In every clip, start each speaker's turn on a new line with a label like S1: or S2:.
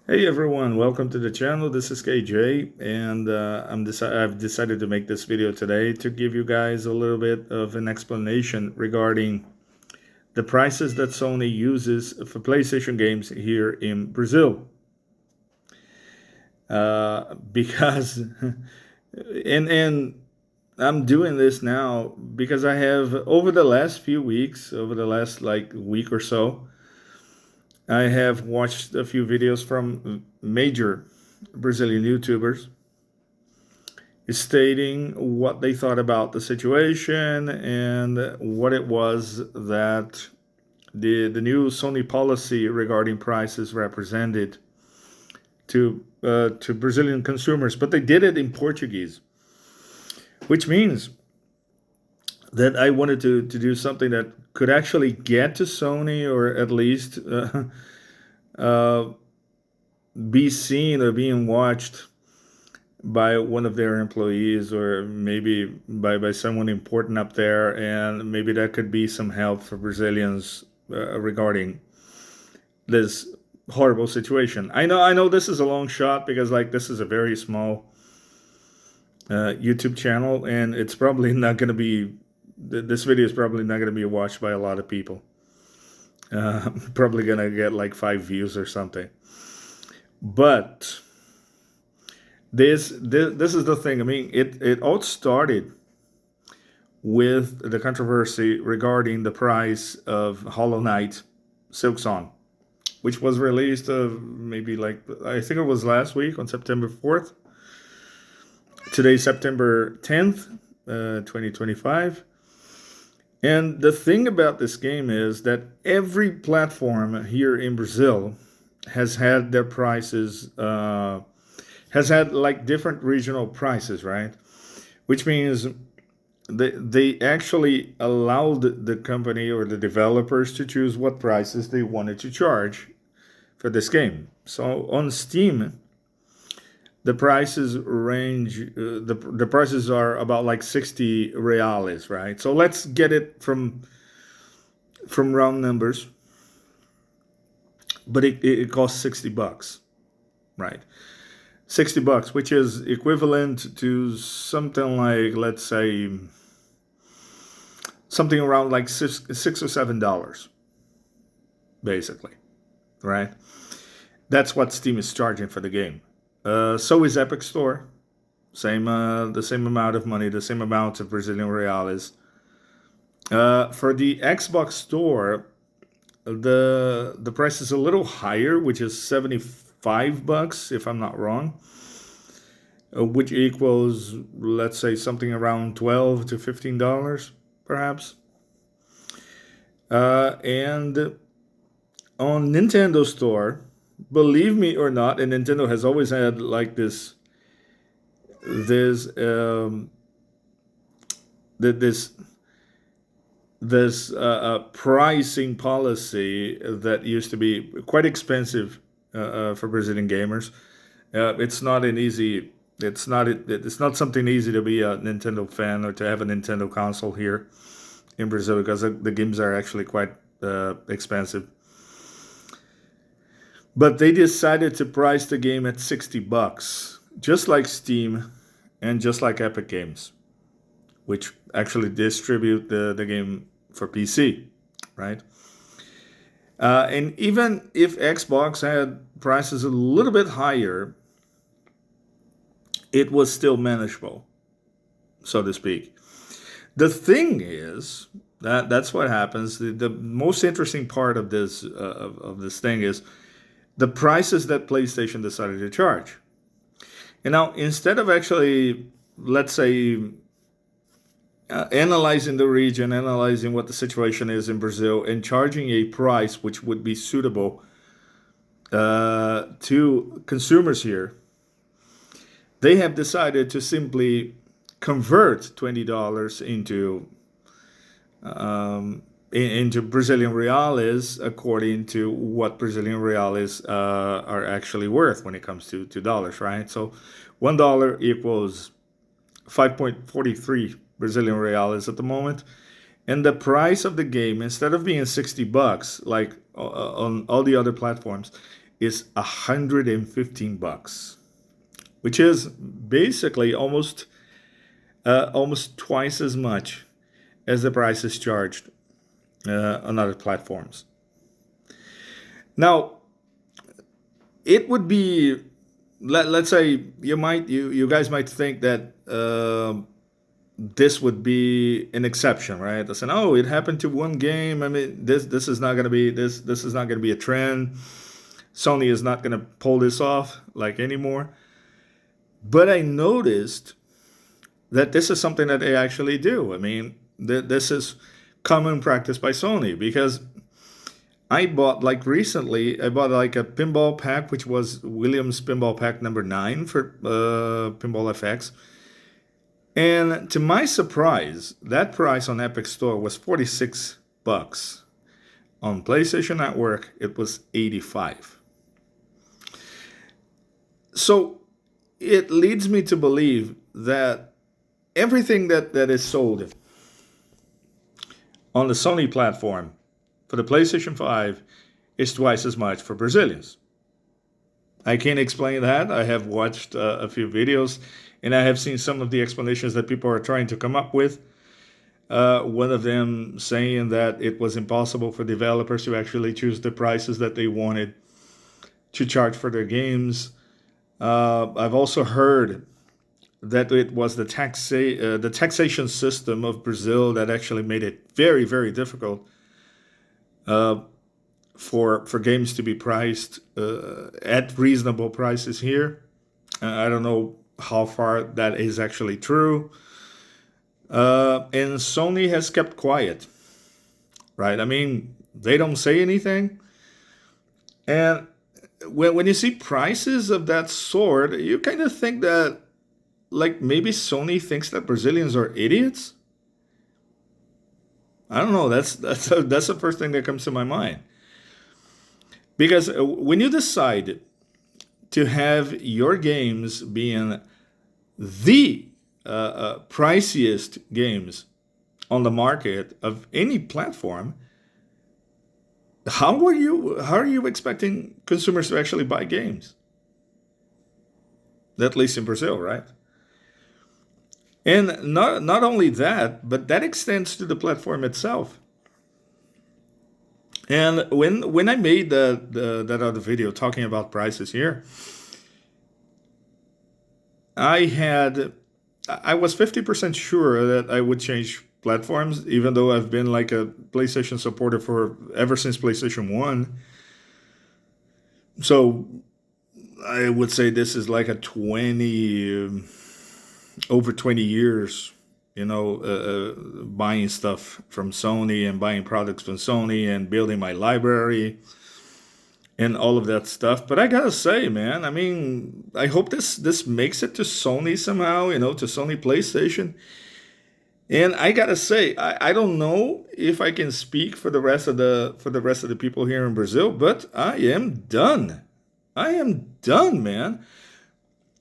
S1: Hey everyone, welcome to the channel. This is KJ, and I've decided to make this video today to give you guys a little bit of an explanation regarding the prices that Sony uses for PlayStation games here in Brazil. Because and I'm doing this now because I have over the last few weeks, over the last like week or so, I have watched a few videos from major Brazilian YouTubers stating what they thought about the situation and what it was that the new Sony policy regarding prices represented to Brazilian consumers. But they did it in Portuguese, which means that I wanted to do something that could actually get to Sony, or at least uh, be seen or being watched by one of their employees, or maybe by someone important up there, and maybe that could be some help for Brazilians regarding this horrible situation. I know this is a long shot because like this is a very small YouTube channel, and it's probably not going to be this video is probably not going to be watched by a lot of people. Probably going to get like 5 views or something. But this is the thing. I mean, it all started with the controversy regarding the price of Hollow Knight Silksong, which was released maybe like I think it was last week on September 4th. Today's September 10th, 2025. And the thing about this game is that every platform here in Brazil has had their prices, has had like different regional prices, right? Which means they actually allowed the company or the developers to choose what prices they wanted to charge for this game. So on Steam, the prices range. The prices are about like 60 reales, right? So let's get it from round numbers, but it costs $60, right? $60, which is equivalent to something like, let's say, something around like six or $7, basically, right? That's what Steam is charging for the game. So is Epic Store, the same amount of money, the same amount of Brazilian reais. For the Xbox Store, the price is a little higher, which is $75, if I'm not wrong, which equals, let's say, something around $12 to $15, perhaps. And on Nintendo Store, believe me or not, and Nintendo has always had like this this pricing policy that used to be quite expensive for Brazilian gamers. It's not an easy. It's not something easy to be a Nintendo fan or to have a Nintendo console here in Brazil, because the games are actually quite expensive. But they decided to price the game at $60, just like Steam and just like Epic Games, which actually distribute the game for PC, right? And even if Xbox had prices a little bit higher, it was still manageable, so to speak. The thing is that's what happens. The most interesting part of this thing is the prices that PlayStation decided to charge. And now, instead of actually, let's say, analyzing the region, analyzing what the situation is in Brazil, and charging a price which would be suitable to consumers here, they have decided to simply convert $20 into Brazilian reales, according to what Brazilian reales are actually worth when it comes to dollars, right? So $1 equals 5.43 Brazilian reales at the moment. And the price of the game, instead of being $60 like on all the other platforms, is $115, which is basically almost twice as much as the prices charged on other platforms. Now, it would be, let's say you guys might think that this would be an exception, right? They said, "Oh, it happened to one game. I mean, this is not going to be this is not going to be a trend. Sony is not going to pull this off like anymore." But I noticed that this is something that they actually do. I mean, this is common practice by Sony, because I bought, like, recently, I bought like a pinball pack, which was Williams pinball pack number 9 for Pinball FX. And to my surprise, that price on Epic Store was $46. On PlayStation Network, it was $85. So it leads me to believe that everything that is sold on the Sony platform for the PlayStation 5 is twice as much for Brazilians. I can't explain that. I have watched a few videos, and I have seen some of the explanations that people are trying to come up with. One of them saying that it was impossible for developers to actually choose the prices that they wanted to charge for their games. I've also heard that it was the taxation system of Brazil that actually made it very, very difficult for games to be priced at reasonable prices here. I don't know how far that is actually true. And Sony has kept quiet, right? I mean, they don't say anything. And when you see prices of that sort, you kind of think that, like, maybe Sony thinks that Brazilians are idiots. I don't know. That's the first thing that comes to my mind. Because when you decide to have your games being the priciest games on the market of any platform, how are you expecting consumers to actually buy games? At least in Brazil, right? And not only that, but that extends to the platform itself. And when I made that other video talking about prices here, I was 50% sure that I would change platforms, even though I've been like a PlayStation supporter for ever since PlayStation 1. So I would say this is like a over 20 years, buying stuff from Sony and buying products from Sony and building my library and all of that stuff. But I gotta say, man, I mean, I hope this makes it to Sony somehow, to Sony PlayStation. And I gotta say, I don't know if I can speak for the rest of the people here in Brazil, but I am done. I am done, man.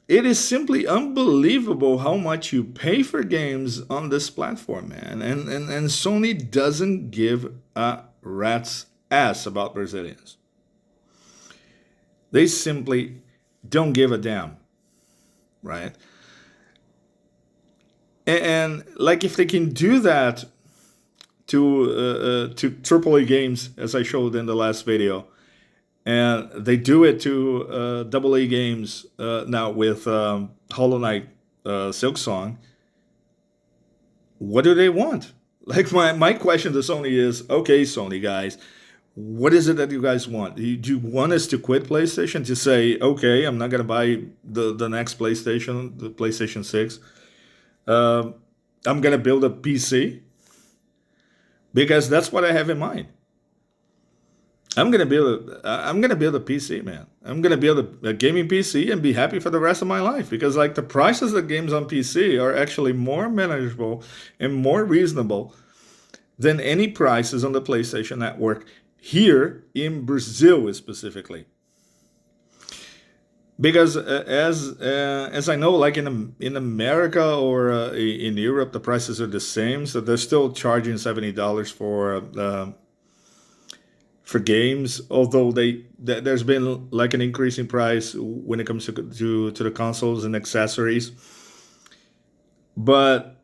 S1: It is simply unbelievable how much you pay for games on this platform, man. And Sony doesn't give a rat's ass about Brazilians. They simply don't give a damn, right? And like, if they can do that to AAA games, as I showed in the last video, and they do it to AA games now with Hollow Knight Silksong, what do they want? Like, my question to Sony is, okay, Sony guys, what is it that you guys want? Do you want us to quit PlayStation, to say, okay, I'm not going to buy the next PlayStation, the PlayStation 6? I'm going to build a PC? Because that's what I have in mind. I'm gonna build a PC, man. I'm gonna build a gaming PC and be happy for the rest of my life, because, like, the prices of games on PC are actually more manageable and more reasonable than any prices on the PlayStation Network here in Brazil specifically. Because as I know, like in America or in Europe, the prices are the same, so they're still charging $70 for games. Although there's been like an increase in price when it comes to the consoles and accessories, but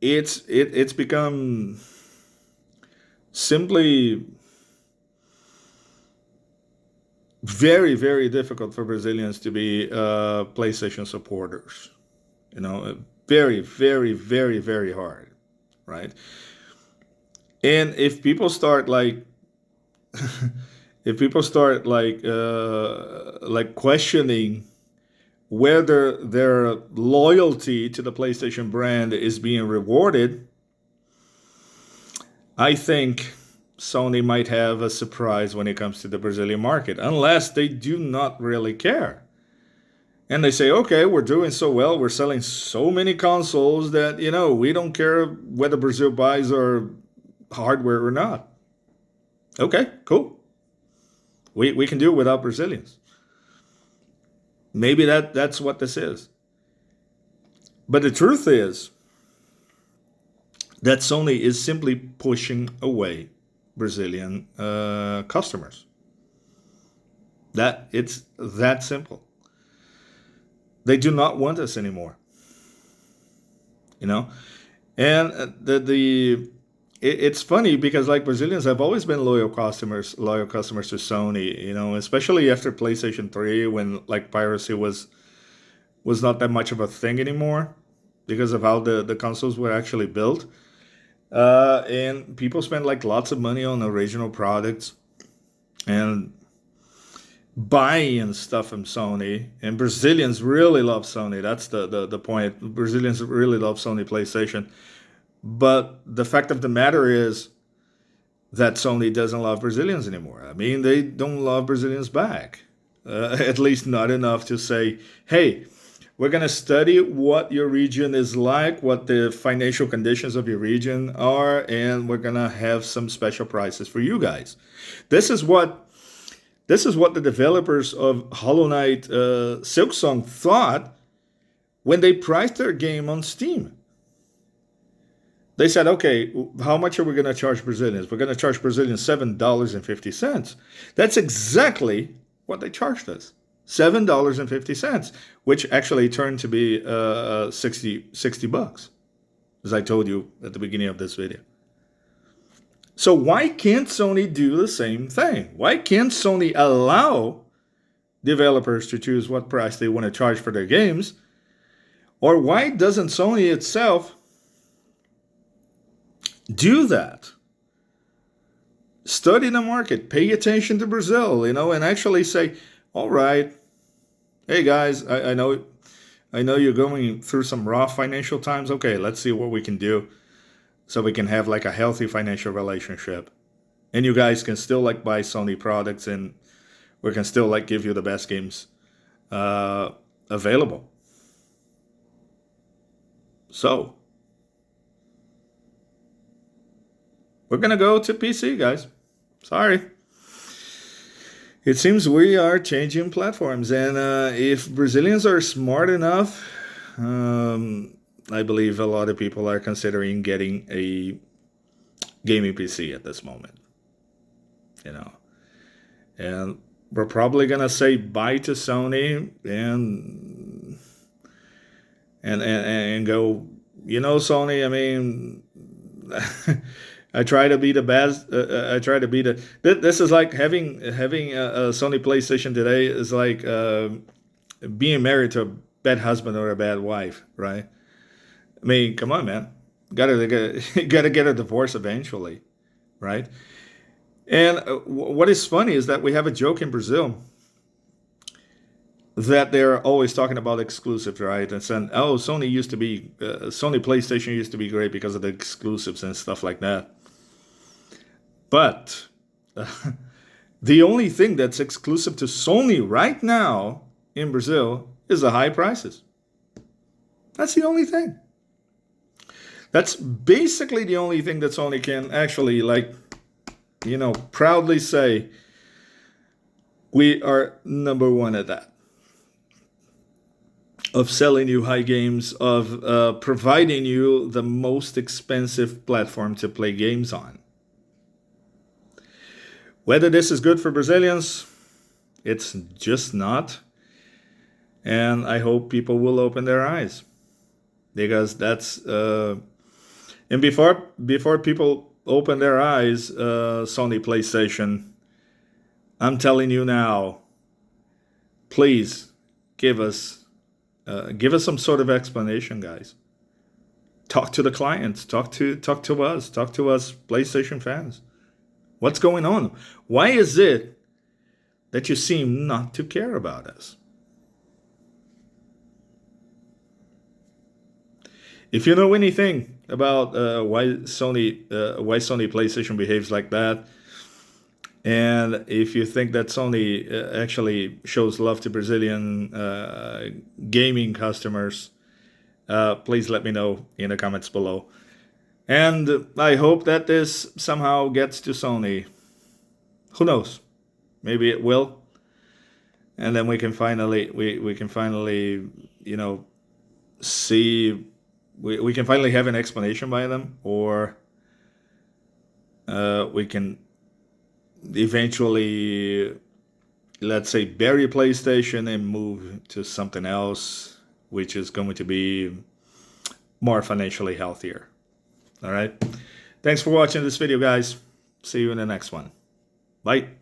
S1: it's become simply very, very difficult for Brazilians to be PlayStation supporters. You know, very, very, very, very hard, right? And if people start like, if people start like questioning whether their loyalty to the PlayStation brand is being rewarded, I think Sony might have a surprise when it comes to the Brazilian market, unless they do not really care. And they say, okay, we're doing so well, we're selling so many consoles that, we don't care whether Brazil buys our hardware or not. Okay, cool. We can do it without Brazilians. Maybe that's what this is. But the truth is that Sony is simply pushing away Brazilian customers. That it's that simple. They do not want us anymore. You know, and it's funny because like Brazilians have always been loyal customers to Sony. Especially after PlayStation 3 when like piracy was not that much of a thing anymore because of how the consoles were actually built. And people spend like lots of money on original products and buying stuff from Sony. And Brazilians really love Sony. That's the point. Brazilians really love Sony PlayStation. But the fact of the matter is that Sony doesn't love Brazilians anymore. I mean, they don't love Brazilians back. At least not enough to say, hey, we're going to study what your region is like, what the financial conditions of your region are, and we're going to have some special prices for you guys. This is what the developers of Hollow Knight Silksong thought when they priced their game on Steam. They said, okay, how much are we going to charge Brazilians? We're going to charge Brazilians $7.50. That's exactly what they charged us. $7.50, which actually turned to be 60 bucks, as I told you at the beginning of this video. So why can't Sony do the same thing? Why can't Sony allow developers to choose what price they want to charge for their games? Or why doesn't Sony itself do that? Study the market, pay attention to Brazil, and actually say, all right, hey guys, I know you're going through some rough financial times. Okay, let's see what we can do so we can have like a healthy financial relationship. And you guys can still like buy Sony products and we can still like give you the best games available. So we're going to go to PC, guys. Sorry. It seems we are changing platforms. And if Brazilians are smart enough, I believe a lot of people are considering getting a gaming PC at this moment. And we're probably going to say bye to Sony and go, Sony, I mean... I try to be the best. I try to be the. This is like having a Sony PlayStation today is like being married to a bad husband or a bad wife, right? I mean, come on, man. Gotta get a divorce eventually, right? And what is funny is that we have a joke in Brazil that they're always talking about exclusives, right? And saying, oh, Sony PlayStation used to be great because of the exclusives and stuff like that. But the only thing that's exclusive to Sony right now in Brazil is the high prices. That's the only thing. That's basically the only thing that Sony can actually, proudly say, we are number one at that. Of selling you high games, of providing you the most expensive platform to play games on. Whether this is good for Brazilians, it's just not. And I hope people will open their eyes, because that's and before people open their eyes, Sony PlayStation, I'm telling you now, please give us some sort of explanation, guys. Talk to the clients, talk to us, PlayStation fans. What's going on? Why is it that you seem not to care about us? If you know anything about why Sony PlayStation behaves like that, and if you think that Sony actually shows love to Brazilian gaming customers, please let me know in the comments below. And I hope that this somehow gets to Sony. Who knows? Maybe it will. And then we can finally see, we can finally have an explanation by them, or we can eventually, let's say, bury PlayStation and move to something else, which is going to be more financially healthier. All right. Thanks for watching this video, guys. See you in the next one. Bye.